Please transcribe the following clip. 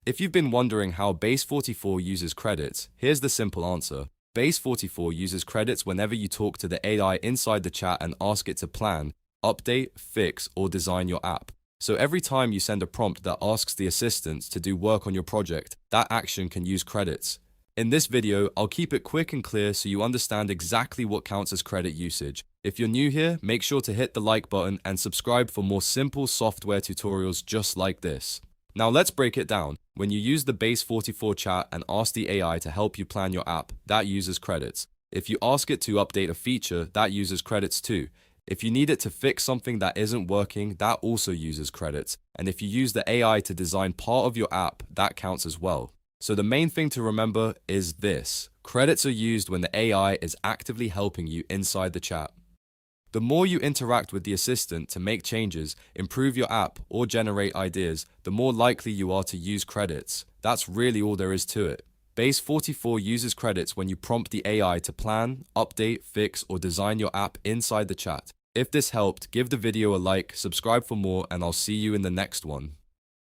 If you've been wondering how Base44 uses credits, here's the simple answer. Base44 uses credits whenever you talk to the AI inside the chat and ask it to plan, update, fix, or design your app. So every time you send a prompt that asks the assistant to do work on your project, that action can use credits. In this video, I'll keep it quick and clear so you understand exactly what counts as credit usage. If you're new here, make sure to hit the like button and subscribe for more simple software tutorials just like this. Now let's break it down. When you use the Base44 chat and ask the AI to help you plan your app, that uses credits. If you ask it to update a feature, that uses credits too. If you need it to fix something that isn't working, that also uses credits. And if you use the AI to design part of your app, that counts as well. So the main thing to remember is this: credits are used when the AI is actively helping you inside the chat. The more you interact with the assistant to make changes, improve your app, or generate ideas, the more likely you are to use credits. That's really all there is to it. Base44 uses credits when you prompt the AI to plan, update, fix, or design your app inside the chat. If this helped, give the video a like, subscribe for more, and I'll see you in the next one.